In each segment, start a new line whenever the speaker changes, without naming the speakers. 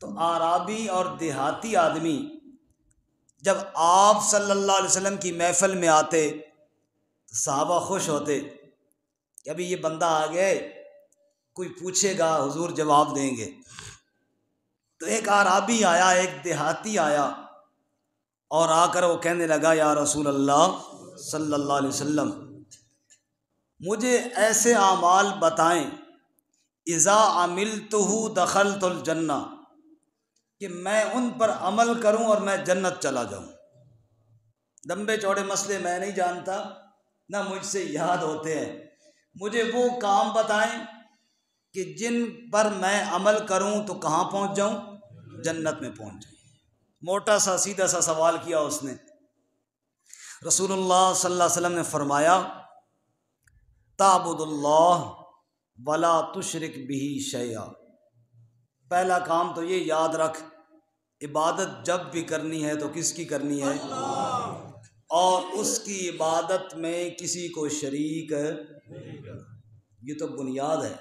تو اعرابی اور دیہاتی آدمی جب آپ صلی اللہ علیہ وسلم کی محفل میں آتے تو صحابہ خوش ہوتے کہ ابھی یہ بندہ آ گئے، کوئی پوچھے گا حضور جواب دیں گے۔ تو ایک اعرابی آیا، ایک دیہاتی آیا اور آ کر وہ کہنے لگا یا رسول اللہ صلی اللہ علیہ وسلم، مجھے ایسے اعمال بتائیں اذا عملتہ دخلت الجنہ، کہ میں ان پر عمل کروں اور میں جنت چلا جاؤں۔ لمبے چوڑے مسئلے میں نہیں جانتا، نہ مجھ سے یاد ہوتے ہیں، مجھے وہ کام بتائیں کہ جن پر میں عمل کروں تو کہاں پہنچ جاؤں؟ جنت میں پہنچ جاؤں۔ موٹا سا سیدھا سا سوال کیا اس نے۔ رسول اللہ صلی اللہ علیہ وسلم نے فرمایا تعبد اللہ ولا تشرک بہ شیئا، پہلا کام تو یہ یاد رکھ، عبادت جب بھی کرنی ہے تو کس کی کرنی ہے؟ اور اس کی عبادت میں کسی کو شریک، یہ تو بنیاد ہے،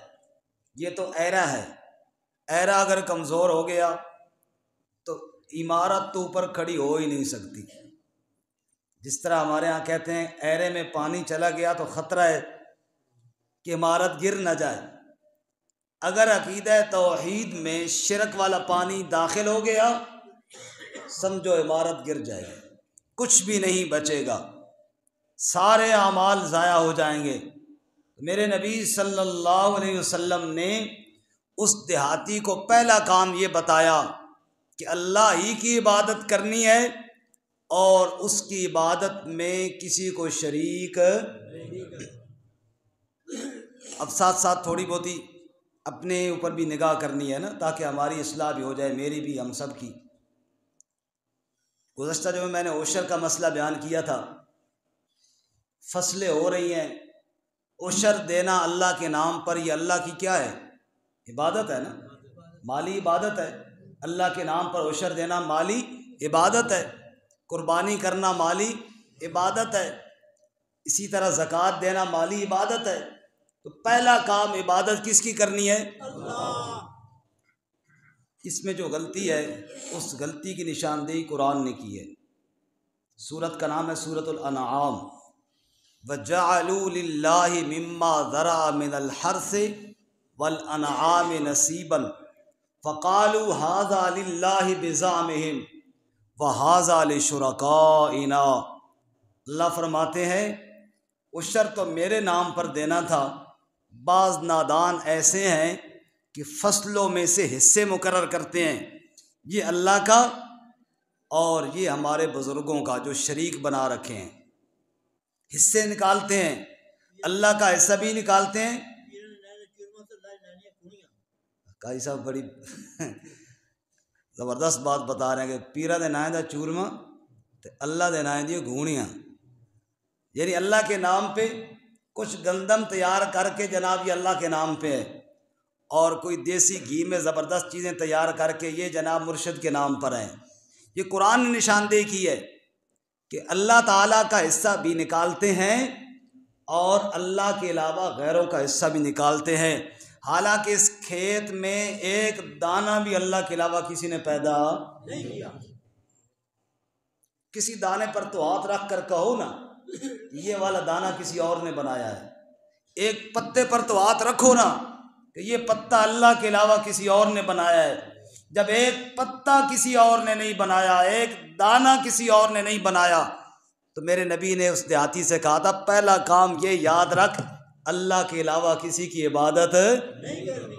یہ تو ایرا ہے۔ ایرا اگر کمزور ہو گیا تو عمارت تو اوپر کھڑی ہو ہی نہیں سکتی۔ جس طرح ہمارے ہاں کہتے ہیں ایرے میں پانی چلا گیا تو خطرہ ہے کہ عمارت گر نہ جائے۔ اگر عقیدہ توحید میں شرک والا پانی داخل ہو گیا سمجھو عمارت گر جائے گی، کچھ بھی نہیں بچے گا، سارے اعمال ضائع ہو جائیں گے۔ میرے نبی صلی اللہ علیہ وسلم نے اس دیہاتی کو پہلا کام یہ بتایا کہ اللہ ہی کی عبادت کرنی ہے اور اس کی عبادت میں کسی کو شریک۔ اب ساتھ ساتھ تھوڑی بہت اپنے اوپر بھی نگاہ کرنی ہے نا، تاکہ ہماری اصلاح بھی ہو جائے، میری بھی، ہم سب کی۔ گزشتہ جو میں نے عشر کا مسئلہ بیان کیا تھا، فصلیں ہو رہی ہیں، عشر دینا اللہ کے نام پر، یہ اللہ کی کیا ہے؟ عبادت ہے نا، مالی عبادت ہے۔ اللہ کے نام پر عشر دینا مالی عبادت ہے، قربانی کرنا مالی عبادت ہے، اسی طرح زکوٰۃ دینا مالی عبادت ہے۔ تو پہلا کام عبادت کس کی کرنی ہے؟ اللہ۔ اس میں جو غلطی ہے اس غلطی کی نشاندہی قرآن نے کی ہے۔ سورت کا نام ہے سورۃ الانعام۔ وَجَعَلُوا لِلَّهِ مِمَّا ذَرَأَ مِنَ الْحَرْثِ وَالْأَنْعَامِ نَصِيبًا فَقَالُوا هَذَا لِلَّهِ بِزَعْمِهِمْ وَهَذَا لِشُرَكَائِنَا۔ اللہ فرماتے ہیں عشر تو میرے نام پر دینا تھا، بعض نادان ایسے ہیں کہ فصلوں میں سے حصے مقرر کرتے ہیں، یہ اللہ کا اور یہ ہمارے بزرگوں کا جو شریک بنا رکھے ہیں، حصے نکالتے ہیں، اللہ کا حصہ بھی نکالتے ہیں۔ قاضی صاحب بڑی زبردست بات بتا رہے ہیں کہ پیرا دے نائیں دا چورما تے اللہ دے نائیں دی گھونیاں، یعنی اللہ کے نام پہ کچھ گندم تیار کر کے جناب یہ اللہ کے نام پہ ہے، اور کوئی دیسی گھی میں زبردست چیزیں تیار کر کے یہ جناب مرشد کے نام پر ہیں۔ یہ قرآن نے نشاندہی کی ہے کہ اللہ تعالیٰ کا حصہ بھی نکالتے ہیں اور اللہ کے علاوہ غیروں کا حصہ بھی نکالتے ہیں، حالانکہ اس کھیت میں ایک دانہ بھی اللہ کے علاوہ کسی نے پیدا نہیں کیا۔ کسی دانے پر تو ہاتھ رکھ کر کہو نا یہ والا دانہ کسی اور نے بنایا ہے، ایک پتے پر تو ہاتھ رکھو نا کہ یہ پتا اللہ کے علاوہ کسی اور نے بنایا ہے۔ جب ایک پتا کسی اور نے نہیں بنایا، ایک دانہ کسی اور نے نہیں بنایا، تو میرے نبی نے اس دیہاتی سے کہا تھا پہلا کام یہ یاد رکھ اللہ کے علاوہ کسی کی عبادت نہیں کرنی۔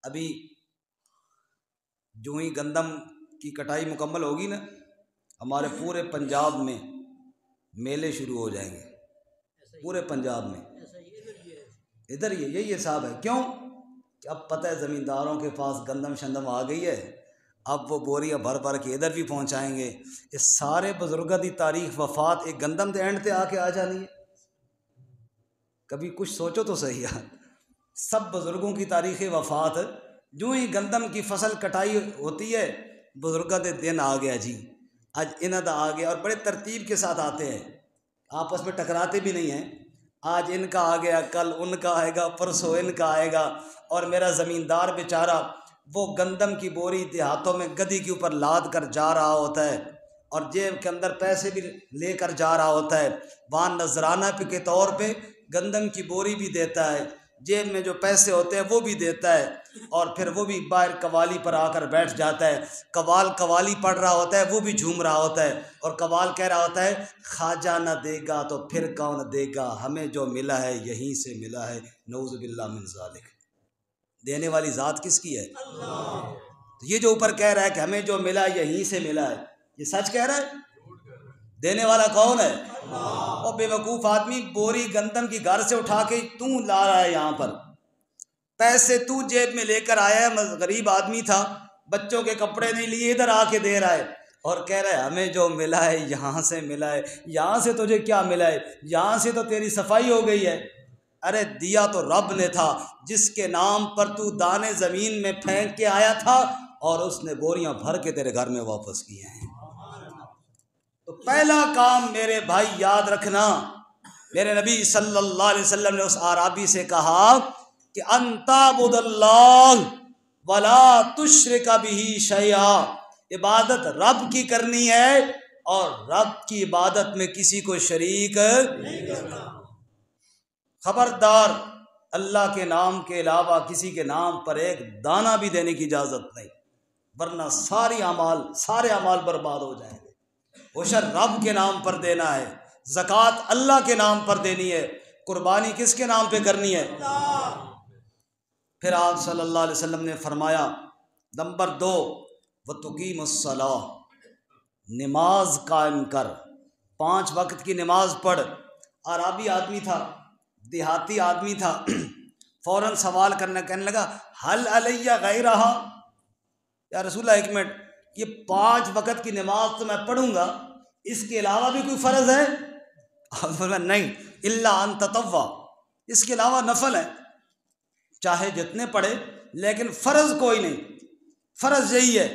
ابھی جو ہی گندم کی کٹائی مکمل ہوگی نا، ہمارے پورے پنجاب میں میلے شروع ہو جائیں گے، پورے پنجاب میں۔ ادھر یہی حساب ہے، کیوں کہ اب پتہ ہے زمینداروں کے پاس گندم شندم آ گئی ہے، اب وہ بوریاں بھر بھر کے ادھر بھی پہنچائیں گے۔ یہ سارے بزرگوں کی تاریخ وفات ایک گندم دے اینڈ تے آ کے آ جانی ہے، کبھی کچھ سوچو تو صحیح یار۔ سب بزرگوں کی تاریخ وفات جو ہی گندم کی فصل کٹائی ہوتی ہے بزرگوں دے دن آ گیا جی، آج انہاں دا آ گیا، اور بڑے ترتیب کے ساتھ آتے ہیں، آپس میں ٹکراتے بھی نہیں ہیں۔ آج ان کا آ گیا، کل ان کا آئے گا، پرسوں ان کا آئے گا، اور میرا زمیندار بیچارہ وہ گندم کی بوری دیہاتوں میں گدی کے اوپر لاد کر جا رہا ہوتا ہے اور جیب کے اندر پیسے بھی لے کر جا رہا ہوتا ہے، وہاں نذرانہ کے طور پہ گندم کی بوری بھی دیتا ہے، جیب میں جو پیسے ہوتے ہیں وہ بھی دیتا ہے، اور پھر وہ بھی باہر قوالی پر آ کر بیٹھ جاتا ہے، قوالی پڑھ رہا ہوتا ہے، وہ بھی جھوم رہا ہوتا ہے اور قوال کہہ رہا ہوتا ہے خواجہ نہ دے گا تو پھر کون دے گا، ہمیں جو ملا ہے یہیں سے ملا ہے، نعوذ باللہ من ذالک۔ دینے والی ذات کس کی ہے؟ اللہ۔ تو یہ جو اوپر کہہ رہا ہے کہ ہمیں جو ملا یہیں سے ملا ہے، یہ سچ کہہ رہا ہے؟ دینے والا کون ہے؟ اللہ۔ اور بے وقوف آدمی بوری گندم کی گھر سے اٹھا کے تو لا رہا ہے، یہاں پر پیسے تو جیب میں لے کر آیا ہے، غریب آدمی تھا، بچوں کے کپڑے نہیں لیے، ادھر آ کے دے رہا ہے اور کہہ رہا ہے ہمیں جو ملا ہے یہاں سے ملا ہے۔ یہاں سے تجھے کیا ملا ہے؟ یہاں سے تو تیری صفائی ہو گئی ہے۔ ارے دیا تو رب نے تھا جس کے نام پر تو دانے زمین میں پھینک کے آیا تھا، اور اس نے بوریاں بھر کے تیرے گھر میں واپس کیے ہیں۔ تو پہلا کام میرے بھائی یاد رکھنا، میرے نبی صلی اللہ علیہ وسلم نے اس اعرابی سے کہا کہ ان تعبد اللہ ولا تشرک بہ شیئا، عبادت رب کی کرنی ہے اور رب کی عبادت میں کسی کو شریک نہیں کرنا۔ خبردار، اللہ کے نام کے علاوہ کسی کے نام پر ایک دانہ بھی دینے کی اجازت نہیں، ورنہ سارے اعمال برباد ہو جائیں گے۔ عشر رب کے نام پر دینا ہے، زکوٰۃ اللہ کے نام پر دینی ہے، قربانی کس کے نام پہ کرنی ہے؟ پھر آپ صلی اللہ علیہ وسلم نے فرمایا نمبر 2 وَتُقِيمُ الصَّلَاةَ، نماز قائم کر، 5 وقت کی نماز پڑھ۔ عربی آدمی تھا، دیہاتی آدمی تھا، فوراً سوال کہنے لگا حل علیہ غیرہا، یا رسول اللہ ایک منٹ، یہ 5 وقت کی نماز تو میں پڑھوں گا، اس کے علاوہ بھی کوئی فرض ہے؟ آپ نے فرمایا نہیں، الا ان تطوع، اس کے علاوہ نفل ہے، چاہے جتنے پڑھے لیکن فرض کوئی نہیں، فرض یہی ہے۔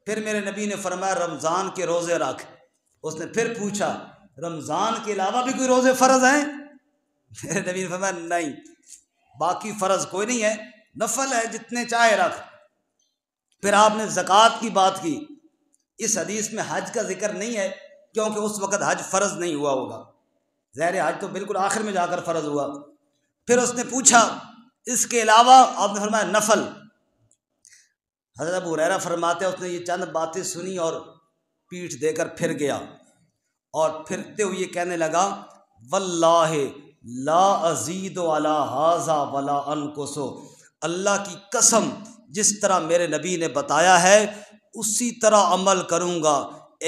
پھر میرے نبی نے فرمایا رمضان کے روزے رکھ۔ اس نے پھر پوچھا رمضان کے علاوہ بھی کوئی روزے فرض ہیں؟ میرے نبی نے فرمایا نہیں، باقی فرض کوئی نہیں ہے، نفل ہے، جتنے چاہے رکھ۔ پھر آپ نے زکوٰۃ کی بات کی۔ اس حدیث میں حج کا ذکر نہیں ہے کیونکہ اس وقت حج فرض نہیں ہوا ہوگا، ظاہر حج تو بالکل آخر میں جا کر فرض ہوا۔ پھر اس نے پوچھا اس کے علاوہ، آپ نے فرمایا نفل۔ حضرت ابو ہریرہ فرماتے ہیں اس نے یہ چند باتیں سنی اور پیٹھ دے کر پھر گیا، اور پھرتے ہوئے کہنے لگا واللہ لا ازید علی ھذا ولا انقص، اللہ کی قسم جس طرح میرے نبی نے بتایا ہے اسی طرح عمل کروں گا،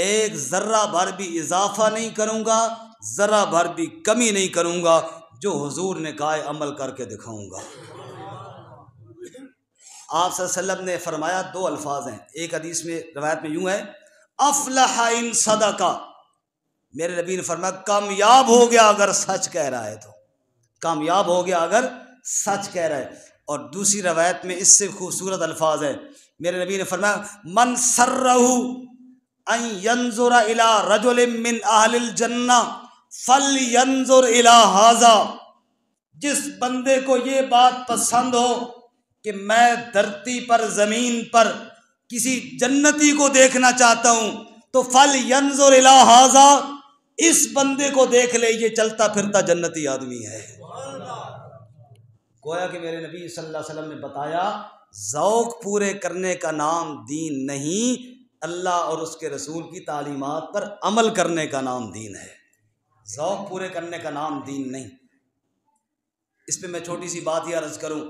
ایک ذرہ بھر بھی اضافہ نہیں کروں گا، ذرہ بھر بھی کمی نہیں کروں گا، جو حضور نے کہا ہے عمل کر کے دکھاؤں گا۔ آپ صلی اللہ علیہ وسلم نے فرمایا 2 الفاظ ہیں، ایک حدیث میں روایت میں یوں ہے افلح ان صدقہ، میرے نبی نے فرمایا کامیاب ہو گیا اگر سچ کہہ رہا ہے، تو کامیاب ہو گیا اگر سچ کہہ رہا ہے۔ اور دوسری روایت میں اس سے خوبصورت الفاظ ہیں، میرے نبی نے فرمایا من سرہ ان ینظر الی رجل من اہل الجنہ فلینظر الی ھذا، جس بندے کو یہ بات پسند ہو کہ میں دھرتی پر زمین پر کسی جنتی کو دیکھنا چاہتا ہوں تو فلینظر الی ھذا، اس بندے کو دیکھ لے، یہ چلتا پھرتا جنتی آدمی ہے۔ گویا کہ میرے نبی صلی اللہ علیہ وسلم نے بتایا ذوق پورے کرنے کا نام دین نہیں، اللہ اور اس کے رسول کی تعلیمات پر عمل کرنے کا نام دین ہے، ذوق پورے کرنے کا نام دین نہیں۔ اس پہ میں چھوٹی سی بات یہ عرض کروں،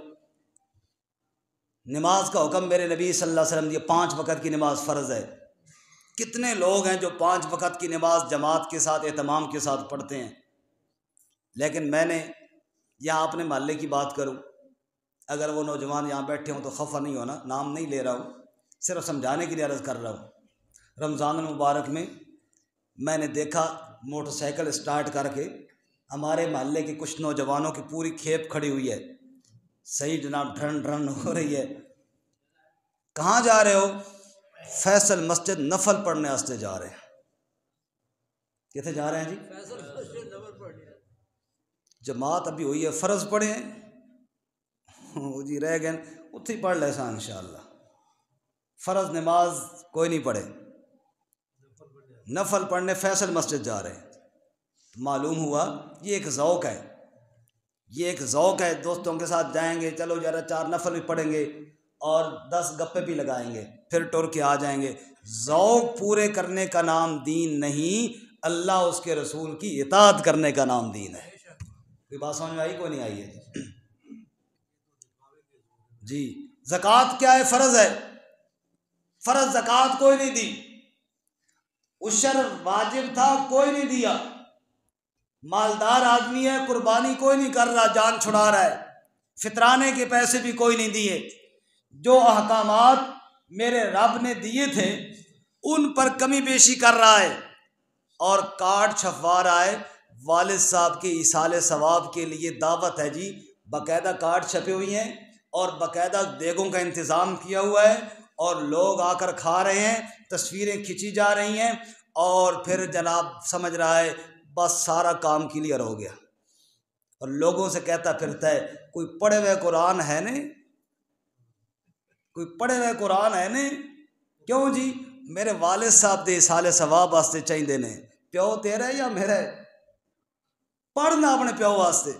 نماز کا حکم میرے نبی صلی اللہ علیہ وسلم نے 5 وقت کی نماز فرض ہے۔ کتنے لوگ ہیں جو 5 وقت کی نماز جماعت کے ساتھ اہتمام کے ساتھ پڑھتے ہیں، لیکن میں نے یہاں اپنے محلے کی بات کروں، اگر وہ نوجوان یہاں بیٹھے ہوں تو خفا نہیں ہونا، نام نہیں لے رہا ہوں، صرف سمجھانے کے لیے عرض کر رہا ہوں۔ رمضان المبارک میں میں نے دیکھا موٹر سائیکل اسٹارٹ کر کے ہمارے محلے کے کچھ نوجوانوں کی پوری کھیپ کھڑی ہوئی ہے، صحیح جناب ڈھرن ڈھرن ہو رہی ہے۔ کہاں جا رہے ہو؟ فیصل مسجد نفل پڑھنے واسطے جا رہے ہیں۔ کتنے جا رہے ہیں جی؟ جماعت ابھی ہوئی ہے، فرض پڑھے ہیں جی، رہ گئے اتھے ہی پڑھ لے سا انشاءاللہ۔ فرض نماز کوئی نہیں پڑھے، نفل پڑھنے فیصل مسجد جا رہے ہیں، معلوم ہوا یہ ایک ذوق ہے، یہ ایک ذوق ہے، دوستوں کے ساتھ جائیں گے، چلو ذرا 4 نفل بھی پڑھیں گے اور 10 گپے بھی لگائیں گے، پھر ٹور کے آ جائیں گے۔ ذوق پورے کرنے کا نام دین نہیں، اللہ اس کے رسول کی اطاعت کرنے کا نام دین ہے۔ کوئی بات سمجھ میں آئی؟ کوئی نہیں آئی ہے جی۔ زکوٰۃ کیا ہے؟ فرض ہے، فرض زکوٰۃ کوئی نہیں دی، عشر واجب تھا کوئی نہیں دیا، مالدار آدمی ہے قربانی کوئی نہیں کر رہا، جان چھڑا رہا ہے، فطرانے کے پیسے بھی کوئی نہیں دیے۔ جو احکامات میرے رب نے دیے تھے ان پر کمی بیشی کر رہا ہے اور کارڈ چھپوا رہا ہے۔ والد صاحب کے ایصال ثواب کے لیے دعوت ہے جی، باقاعدہ کارڈ چھپے ہوئی ہیں اور باقاعدہ دیگوں کا انتظام کیا ہوا ہے اور لوگ آ کر کھا رہے ہیں، تصویریں کھینچی جا رہی ہیں اور پھر جناب سمجھ رہا ہے بس سارا کام کلیئر ہو گیا، اور لوگوں سے کہتا پھرتا ہے کوئی پڑھے ہوئے قرآن ہے نہیں، کوئی پڑھے ہوئے قرآن ہے نہیں۔ کیوں جی؟ میرے والد صاحب دے ایصال ثواب واسطے چاہیے نے، پیو تیرا ہے یا میرا ہے؟ پڑھنا اپنے پیو واسطے،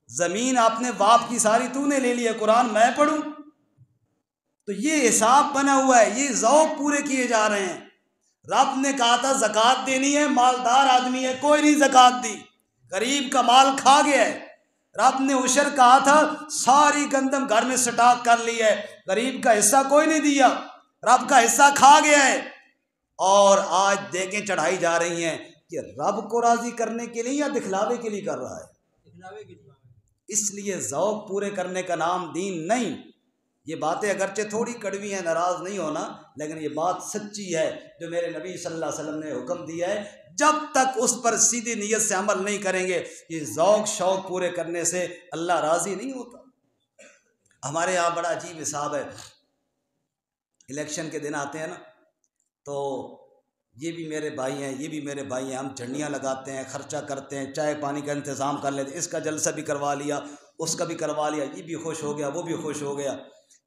زمین اپنے باپ کی ساری تو نے لے لی ہے، قرآن میں پڑھوں؟ تو یہ حساب بنا ہوا ہے، یہ ذوق پورے کیے جا رہے ہیں۔ رب نے کہا تھا زکوٰۃ دینی ہے، مالدار آدمی ہے کوئی نہیں زکوٰۃ دی، غریب کا مال کھا گیا ہے۔ رب نے عشر کہا تھا ساری گندم گھر میں سٹاک کر لی ہے، غریب کا حصہ کوئی نہیں دیا، رب کا حصہ کھا گیا ہے۔ اور آج دیگیں چڑھائی جا رہی ہیں کہ رب کو راضی کرنے کے لیے یا دکھلاوے کے لیے کر رہا ہے؟ دکھلاوے کے لیے۔ اس لیے ذوق پورے کرنے کا نام دین نہیں۔ یہ باتیں اگرچہ تھوڑی کڑوی ہیں، ناراض نہیں ہونا، لیکن یہ بات سچی ہے جو میرے نبی صلی اللہ علیہ وسلم نے حکم دیا ہے۔ جب تک اس پر سیدھی نیت سے عمل نہیں کریں گے، یہ ذوق شوق پورے کرنے سے اللہ راضی نہیں ہوتا۔ ہمارے یہاں بڑا عجیب حساب ہے، الیکشن کے دن آتے ہیں نا، تو یہ بھی میرے بھائی ہیں، یہ بھی میرے بھائی ہیں، ہم جھنڈیاں لگاتے ہیں، خرچہ کرتے ہیں، چائے پانی کا انتظام کر لیتے ہیں، اس کا جلسہ بھی کروا لیا، اس کا بھی کروا لیا، یہ بھی خوش ہو گیا، وہ بھی خوش ہو گیا۔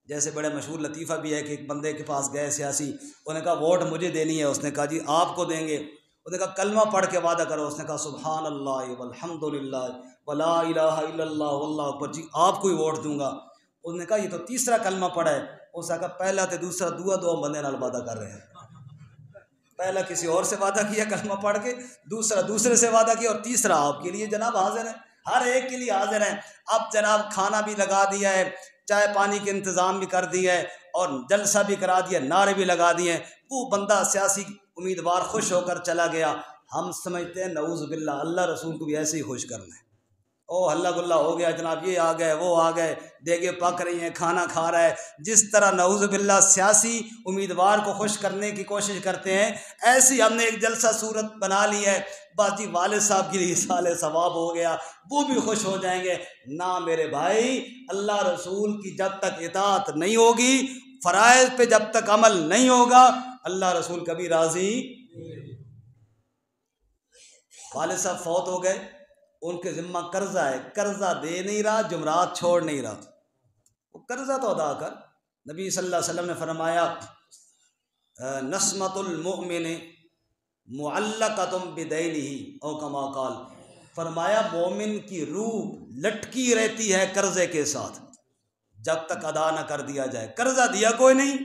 جیسے بڑے مشہور لطیفہ بھی ہے کہ ایک بندے کے پاس گئے سیاسی، انہوں نے کہا ووٹ مجھے دینی ہے، اس نے کہا جی آپ کو دیں گے، انہوں نے کہا کلمہ پڑھ کے وعدہ کرو، اس نے کہا سبحان اللہ والحمد للہ ولا الہ الا اللہ واللہ اکبر، جی آپ کو ہی ووٹ دوں گا۔ انہوں نے کہا یہ تو تیسرا کلمہ پڑھا ہے، اس نے کہا پہلا تو دوسرا دو بندے نال وعدہ کر رہے ہیں، پہلا کسی اور سے وعدہ کیا کلمہ پڑھ کے، دوسرا دوسرے سے وعدہ کیا، اور تیسرا آپ کے لیے جناب حاضر ہے، ہر ایک کے لیے حاضر ہیں۔ اب جناب کھانا بھی لگا دیا ہے، چائے پانی کے انتظام بھی کر دیا ہے اور جلسہ بھی کرا دیا، نعرے بھی لگا دیے، وہ بندہ سیاسی امیدوار خوش ہو کر چلا گیا۔ ہم سمجھتے ہیں نعوذ باللہ اللہ رسول کو بھی ایسے ہی خوش کرنا ہے، او ہلا گلا ہو گیا جناب، یہ آ گئے وہ آ گئے، دیگیں پک رہی ہیں، کھانا کھا رہا ہے۔ جس طرح نعوذ باللہ سیاسی امیدوار کو خوش کرنے کی کوشش کرتے ہیں، ایسی ہم نے ایک جلسہ صورت بنا لی ہے، بس جی والد صاحب کے لیے ایصال ثواب ہو گیا، وہ بھی خوش ہو جائیں گے۔ نہ میرے بھائی، اللہ رسول کی جب تک اطاعت نہیں ہوگی، فرائض پہ جب تک عمل نہیں ہوگا، اللہ رسول کبھی راضی۔ والد صاحب فوت ہو گئے، ان کے ذمہ قرضہ ہے، قرضہ دے نہیں رہا، جمعرات چھوڑ نہیں رہا، وہ قرضہ تو ادا کر۔ نبی صلی اللہ علیہ وسلم نے فرمایا نسمۃ المؤمن معلقۃ بدینہ او کما قال، فرمایا مومن کی روح لٹکی رہتی ہے قرضے کے ساتھ جب تک ادا نہ کر دیا جائے۔ قرضہ دیا کوئی نہیں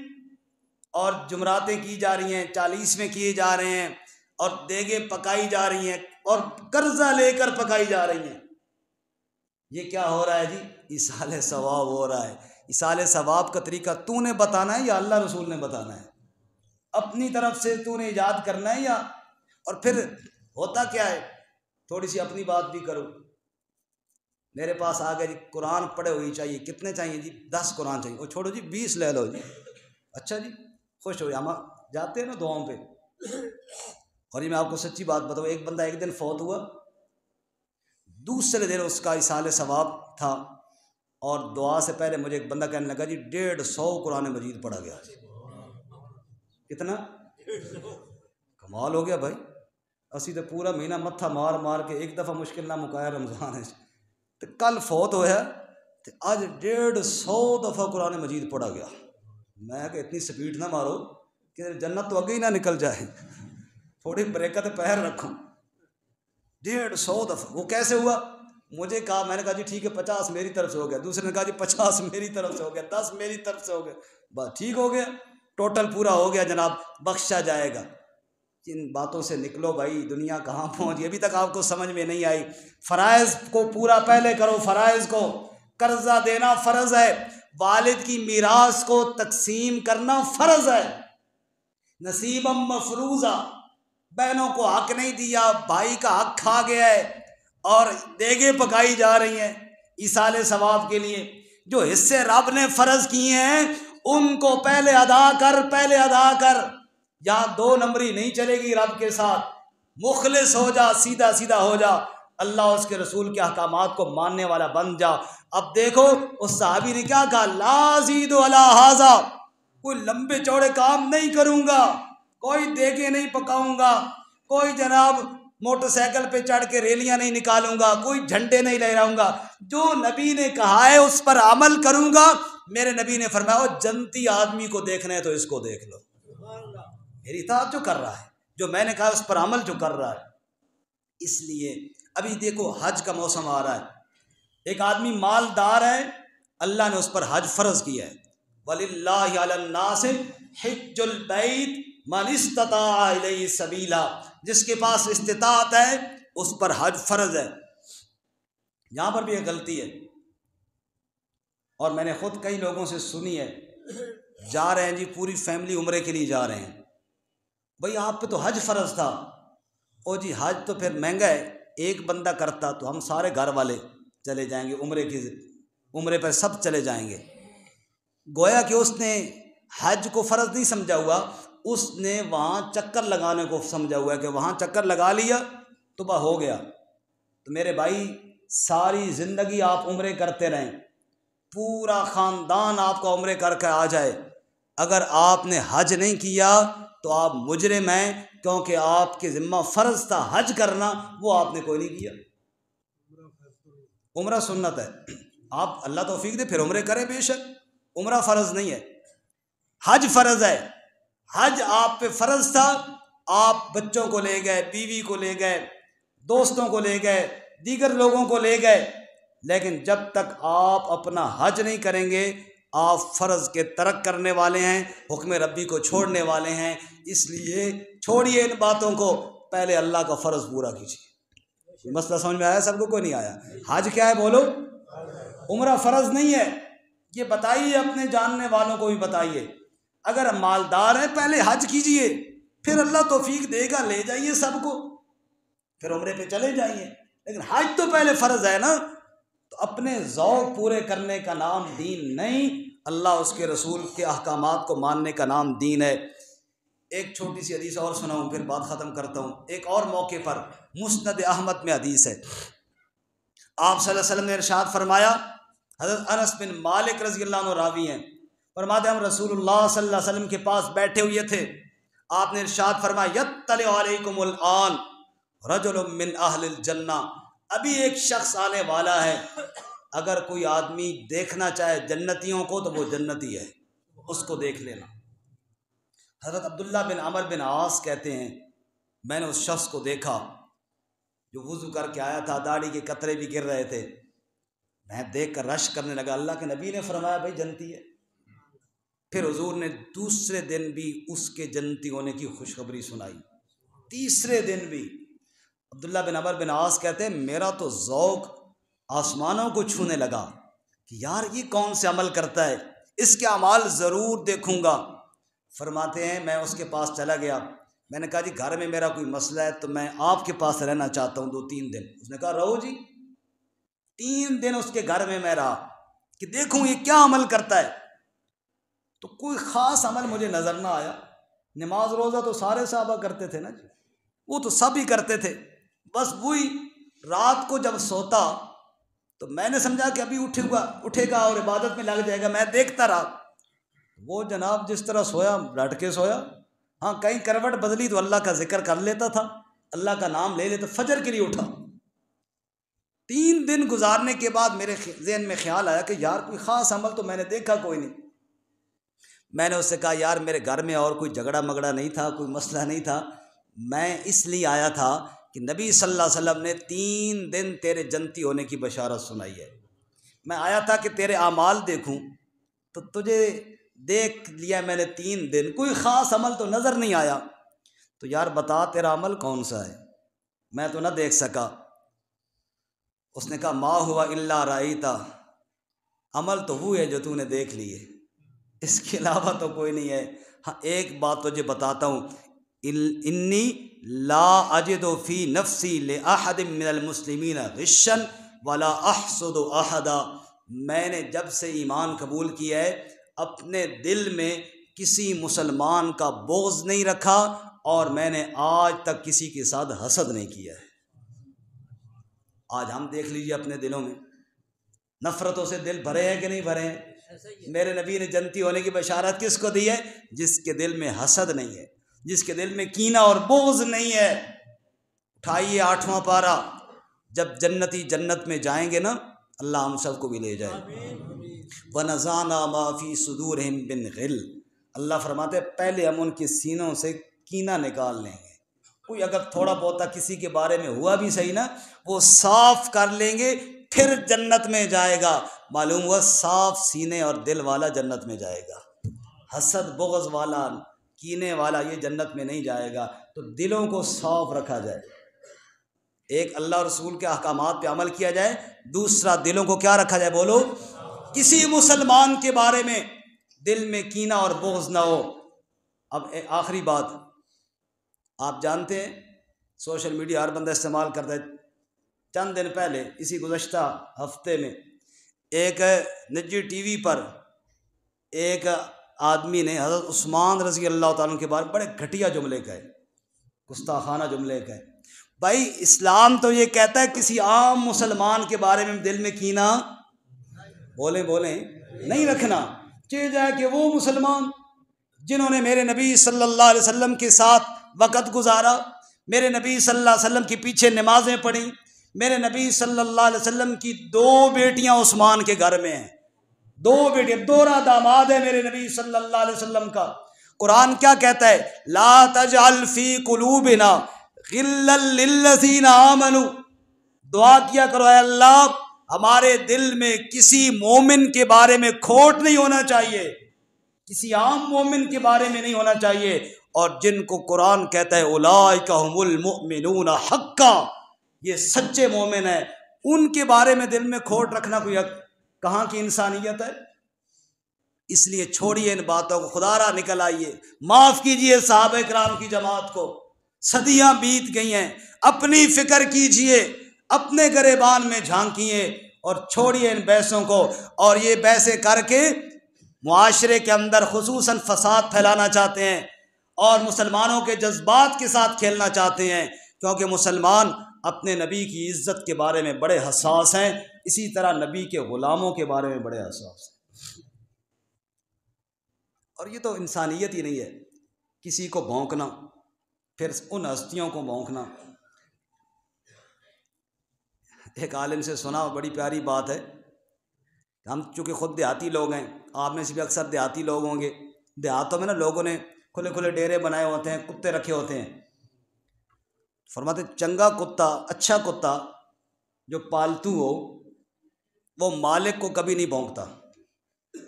اور جمعراتیں کی جا رہی ہیں، 40ویں کیے جا رہے ہیں اور دیگیں پکائی جا رہی ہیں اور قرضہ لے کر پکائی جا رہی ہیں۔ یہ کیا ہو رہا ہے جی؟ ایصال ثواب ہو رہا ہے۔ ایصال ثواب کا طریقہ تو نے بتانا ہے یا اللہ رسول نے بتانا ہے؟ اپنی طرف سے تو نے ایجاد کرنا ہے یا؟ اور پھر ہوتا کیا ہے، تھوڑی سی اپنی بات بھی کرو، میرے پاس آ گئے جی قرآن پڑھے ہوئی چاہیے، کتنے چاہیے جی؟ 10 قرآن چاہیے، وہ چھوڑو جی 20 لے لو جی، اچھا جی خوش ہو، ہم جاتے ہیں نا دعاؤں پہ۔ اور یہ میں آپ کو سچی بات بتاؤں، ایک بندہ ایک دن فوت ہوا، دوسرے دن اس کا ایصال ثواب تھا، اور دعا سے پہلے مجھے ایک بندہ کہنے لگا جی 150 قرآن مجید پڑھا گیا۔ کتنا؟ کمال ہو گیا بھائی، اسی تو پورا مہینہ متھا مار مار کے ایک دفعہ مشکل نہ مکایا رمضان ہے، تو کل فوت ہویا تو آج 150 دفعہ قرآن مجید پڑھا گیا۔ میں کہ اتنی سپیڈ نہ مارو کہ جنت تو آگے ہی نہ نکل جائے، تھوڑی بریکت پیر رکھو۔ 150 دفعہ۔ وہ کیسے ہوا؟ مجھے کہا، میں نے کہا جی ٹھیک ہے 50 میری طرف سے ہو گیا، دوسرے نے کہا جی 50 میری طرف سے ہو گیا، 10 میری طرف سے ہو گیا، بس ٹھیک ہو گیا، ٹوٹل پورا ہو گیا جناب، بخشا جائے گا۔ ان باتوں سے نکلو بھائی، دنیا کہاں پہنچی، ابھی تک آپ کو سمجھ میں نہیں آئی۔ فرائض کو پورا پہلے کرو، فرائض کو۔ قرضہ دینا فرض ہے، والد کی میراث کو تقسیم کرنا فرض ہے، نصیبا مفروضہ۔ بہنوں کو حق نہیں دیا، بھائی کا حق کھا گیا ہے اور دیگیں پکائی جا رہی ہیں ایصال ثواب کے لیے۔ جو حصے رب نے فرض کیے ہیں ان کو پہلے ادا کر، پہلے ادا کر۔ یہاں 2 نمبری نہیں چلے گی رب کے ساتھ، مخلص ہو جا، سیدھا سیدھا ہو جا، اللہ اس کے رسول کے احکامات کو ماننے والا بن جا۔ اب دیکھو اس صحابی نے کیا کہا، لا ازید علی ھذا، کوئی لمبے چوڑے کام نہیں کروں گا، کوئی دیگیں نہیں پکاؤں گا، کوئی جناب موٹر سائیکل پہ چڑھ کے ریلیاں نہیں نکالوں گا، کوئی جھنڈے نہیں لہراؤں گا، جو نبی نے کہا ہے اس پر عمل کروں گا۔ میرے نبی نے فرمایا جنتی آدمی کو دیکھنا ہے تو اس کو دیکھ لو، میری اطاعت جو کر رہا ہے، جو میں نے کہا اس پر عمل جو کر رہا ہے۔ اس لیے ابھی دیکھو حج کا موسم آ رہا ہے، ایک آدمی مالدار ہے، اللہ نے اس پر حج فرض کیا ہے، وَلِلَّهِ عَلَى النَّاسِ حِجُّ الْبَيْتِ مَنِ اسْتَطَاعَ إِلَيْهِ سَبِيلًا، جس کے پاس استطاعت ہے اس پر حج فرض ہے۔ یہاں پر بھی ایک غلطی ہے، اور میں نے خود کئی لوگوں سے سنی ہے، جا رہے ہیں جی پوری فیملی عمرے کے لیے جا رہے ہیں، بھئی آپ پہ تو حج فرض تھا، او جی حج تو پھر مہنگا ہے، ایک بندہ کرتا تو ہم سارے گھر والے چلے جائیں گے عمرے پر سب چلے جائیں گے۔ گویا کہ اس نے حج کو فرض نہیں سمجھا ہوا، اس نے وہاں چکر لگانے کو سمجھا ہوا ہے کہ وہاں چکر لگا لیا تو بس ہو گیا۔ تو میرے بھائی ساری زندگی آپ عمرے کرتے رہیں، پورا خاندان آپ کا عمرے کر کے آ جائے، اگر آپ نے حج نہیں کیا تو آپ مجرم ہیں، کیونکہ آپ کے ذمہ فرض تھا حج کرنا، وہ آپ نے کوئی نہیں کیا۔ عمرہ سنت ہے، آپ اللہ توفیق دے پھر عمرے کریں بے شک، عمرہ فرض نہیں ہے، حج فرض ہے۔ حج آپ پہ فرض تھا، آپ بچوں کو لے گئے، بیوی کو لے گئے، دوستوں کو لے گئے، دیگر لوگوں کو لے گئے، لیکن جب تک آپ اپنا حج نہیں کریں گے آپ فرض کے ترک کرنے والے ہیں، حکم ربی کو چھوڑنے والے ہیں۔ اس لیے چھوڑیے ان باتوں کو، پہلے اللہ کا فرض پورا کیجیے۔ مسئلہ سمجھ میں آیا سب کو؟ کوئی نہیں آیا؟ حج کیا ہے بولو؟ عمرہ فرض نہیں ہے، یہ بتائیے، اپنے جاننے والوں کو بھی بتائیے۔ اگر مالدار ہیں پہلے حج کیجئے، پھر اللہ توفیق دے گا لے جائیے سب کو، پھر عمرے پہ چلے جائیے، لیکن حج تو پہلے فرض ہے نا۔ تو اپنے ذوق پورے کرنے کا نام دین نہیں، اللہ اس کے رسول کے احکامات کو ماننے کا نام دین ہے۔ ایک چھوٹی سی حدیث اور سناؤں پھر بات ختم کرتا ہوں۔ ایک اور موقع پر مسند احمد میں حدیث ہے، آپ صلی اللہ علیہ وسلم نے ارشاد فرمایا، حضرت انس بن مالک رضی اللہ عنہ راوی ہیں، فرماتے ہم رسول اللہ صلی اللہ علیہ وسلم کے پاس بیٹھے ہوئے تھے، آپ نے ارشاد فرمایا یطلع علیکم الآن رجل من اہل الجنہ، ابھی ایک شخص آنے والا ہے، اگر کوئی آدمی دیکھنا چاہے جنتیوں کو تو وہ جنتی ہے، اس کو دیکھ لینا۔ حضرت عبداللہ بن عمر بن عاص کہتے ہیں میں نے اس شخص کو دیکھا جو وضو کر کے آیا تھا، داڑھی کے قطرے بھی گر رہے تھے، میں دیکھ کر رش کرنے لگا، اللہ کے نبی نے فرمایا بھائی جنتی ہے۔ پھر حضور نے دوسرے دن بھی اس کے جنتی ہونے کی خوشخبری سنائی، تیسرے دن بھی۔ عبداللہ بن عمر بن عاص کہتے ہیں میرا تو ذوق آسمانوں کو چھونے لگا کہ یار یہ کون سے عمل کرتا ہے، اس کے اعمال ضرور دیکھوں گا۔ فرماتے ہیں میں اس کے پاس چلا گیا، میں نے کہا جی گھر میں میرا کوئی مسئلہ ہے تو میں آپ کے پاس رہنا چاہتا ہوں 2-3 دن۔ اس نے کہا رہو جی۔ 3 دن اس کے گھر میں میں رہا کہ دیکھوں یہ کیا عمل کرتا ہے، تو کوئی خاص عمل مجھے نظر نہ آیا۔ نماز روزہ تو سارے صحابہ کرتے تھے نا جی، وہ تو سب ہی کرتے تھے، بس وہی رات کو جب سوتا تو میں نے سمجھا کہ ابھی اٹھے گا اور عبادت میں لگ جائے گا، میں دیکھتا رہا، وہ جناب جس طرح سویا ڈٹ کے سویا، ہاں کہیں کروٹ بدلی تو اللہ کا ذکر کر لیتا تھا، اللہ کا نام لے لیتا، فجر کے لیے اٹھا۔ 3 دن گزارنے کے بعد میرے ذہن میں خیال آیا کہ یار کوئی خاص عمل تو میں نے دیکھا کوئی نہیں۔ میں نے اس سے کہا یار میرے گھر میں اور کوئی جھگڑا مگڑا نہیں تھا، کوئی مسئلہ نہیں تھا، میں اس لیے آیا تھا کہ نبی صلی اللہ علیہ وسلم نے 3 دن تیرے جنتی ہونے کی بشارت سنائی ہے، میں آیا تھا کہ تیرے اعمال دیکھوں، تو تجھے دیکھ لیا میں نے 3 دن، کوئی خاص عمل تو نظر نہیں آیا، تو یار بتا تیرا عمل کون سا ہے، میں تو نہ دیکھ سکا۔ اس نے کہا ما ہوا الا رأیتا، عمل تو وہ ہے جو تو نے دیکھ لیے، اس کے علاوہ تو کوئی نہیں ہے۔ ہاں ایک بات تجھے بتاتا ہوں، انی لا اجد فی نفسی لاحد من المسلمین غشا ولا احسد احدا، میں نے جب سے ایمان قبول کیا ہے اپنے دل میں کسی مسلمان کا بغض نہیں رکھا، اور میں نے آج تک کسی کے ساتھ حسد نہیں کیا ہے۔ آج ہم دیکھ لیجئے اپنے دلوں میں نفرتوں سے دل بھرے ہیں کہ نہیں بھرے ہیں؟ میرے نبی نے جنتی ہونے کی بشارت کس کو دی ہے؟ جس کے دل میں حسد نہیں ہے، جس کے دل میں کینہ اور بغض نہیں ہے۔ اٹھائیے 8واں پارہ، جب جنتی جنت میں جائیں گے نا، اللہ ہم سب کو بھی لے جائے۔ وَنَزَعْنَا مَا فِي صُدُورِهِم مِّن غِلٍّ، اللہ فرماتے ہیں پہلے ہم ان کے سینوں سے کینہ نکال لیں گے، کوئی اگر تھوڑا بہت کسی کے بارے میں ہوا بھی صحیح نا، وہ صاف کر لیں گے، پھر جنت میں جائے گا۔ معلوم ہوا صاف سینے اور دل والا جنت میں جائے گا، حسد بغض والا کینے والا یہ جنت میں نہیں جائے گا۔ تو دلوں کو صاف رکھا جائے، ایک اللہ اور رسول کے احکامات پہ عمل کیا جائے، دوسرا دلوں کو کیا رکھا جائے؟ بولو، کسی مسلمان کے بارے میں دل میں کینہ اور بغض نہ ہو۔ اب آخری بات، آپ جانتے ہیں سوشل میڈیا ہر بندہ استعمال کرتا ہے۔ چند دن پہلے اسی گزشتہ ہفتے میں ایک نجی ٹی وی پر ایک آدمی نے حضرت عثمان رضی اللہ تعالیٰ عنہ کے بارے میں بڑے گھٹیا جملے کہے، گستاخانہ جملے کہے۔ بھائی اسلام تو یہ کہتا ہے کسی عام مسلمان کے بارے میں دل میں کینہ بولیں نہیں رکھنا، چاہے جائے کہ وہ مسلمان جنہوں نے میرے نبی صلی اللہ علیہ وسلم کے ساتھ وقت گزارا، میرے نبی صلی اللہ علیہ وسلم کے پیچھے نمازیں پڑھیں، میرے نبی صلی اللہ علیہ وسلم کی 2 بیٹیاں عثمان کے گھر میں ہیں، 2 بیٹیاں، دوہرا داماد ہے میرے نبی صلی اللہ علیہ وسلم کا۔ قرآن کیا کہتا ہے؟ لا تجعل فی قلوبنا غلا للذین آمنوا، دعا کیا کرو اے اللہ ہمارے دل میں کسی مومن کے بارے میں کھوٹ نہیں ہونا چاہیے، کسی عام مومن کے بارے میں نہیں ہونا چاہیے، اور جن کو قرآن کہتا ہے اولئک ھم المؤمنون حقا، یہ سچے مومن ہیں، ان کے بارے میں دل میں کھوٹ رکھنا کوئی کہاں کی انسانیت ہے؟ اس لیے چھوڑیے ان باتوں کو، خدا را نکل آئیے، معاف کیجئے صحابہ کرام کی جماعت کو، صدیاں بیت گئی ہیں، اپنی فکر کیجئے، اپنے گریبان میں جھانکیے اور چھوڑیے ان بحثوں کو۔ اور یہ بحثیں کر کے معاشرے کے اندر خصوصاً فساد پھیلانا چاہتے ہیں اور مسلمانوں کے جذبات کے ساتھ کھیلنا چاہتے ہیں، کیونکہ مسلمان اپنے نبی کی عزت کے بارے میں بڑے حساس ہیں، اسی طرح نبی کے غلاموں کے بارے میں بڑے حساس ہیں۔ اور یہ تو انسانیت ہی نہیں ہے، کسی کو بھونکنا، پھر ان ہستیوں کو بھونکنا۔ ایک عالم سے سنا، بڑی پیاری بات ہے، ہم چونکہ خود دیہاتی لوگ ہیں، آپ میں سے بھی اکثر دیہاتی لوگ ہوں گے، دیہاتوں میں نا لوگوں نے کھلے کھلے ڈیرے بنائے ہوتے ہیں، کتے رکھے ہوتے ہیں۔ فرماتے چنگا کتا، اچھا کتا جو پالتو ہو وہ مالک کو کبھی نہیں بھونکتا۔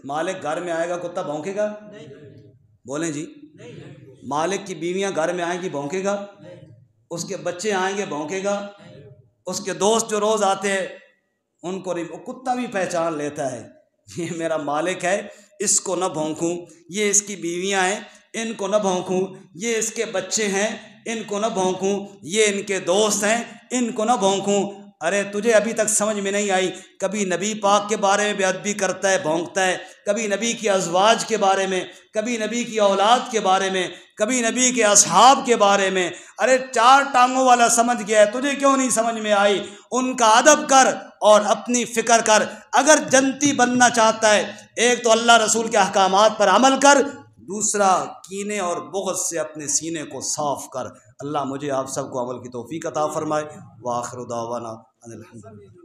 مالک گھر میں آئے گا کتا بھونکے گا؟ بولیں جی، مالک کی بیویاں گھر میں آئیں گی بھونکے گا؟ اس کے بچے آئیں گے بھونکے گا؟ اس کے دوست جو روز آتے ہیں ان کو نہیں، کتا بھی پہچان لیتا ہے یہ میرا مالک ہے، اس کو نہ بھونکوں، یہ اس کی بیویاں ہیں ان کو نہ بھونکوں، یہ اس کے بچے ہیں ان کو نہ بھونکوں، یہ ان کے دوست ہیں ان کو نہ بھونکوں۔ ارے تجھے ابھی تک سمجھ میں نہیں آئی، کبھی نبی پاک کے بارے میں بے ادبی کرتا ہے بھونکتا ہے، کبھی نبی کی ازواج کے بارے میں، کبھی نبی کی اولاد کے بارے میں، کبھی نبی کے اصحاب کے بارے میں۔ ارے 4 ٹانگوں والا سمجھ گیا ہے، تجھے کیوں نہیں سمجھ میں آئی؟ ان کا ادب کر اور اپنی فکر کر۔ اگر جنتی بننا چاہتا ہے، ایک تو اللہ رسول کے احکامات پر عمل کر، دوسرا کینے اور بغض سے اپنے سینے کو صاف کر۔ اللہ مجھے آپ سب کو عمل کی توفیق عطا فرمائے۔ وآخر دعوانا ان الحمد للہ۔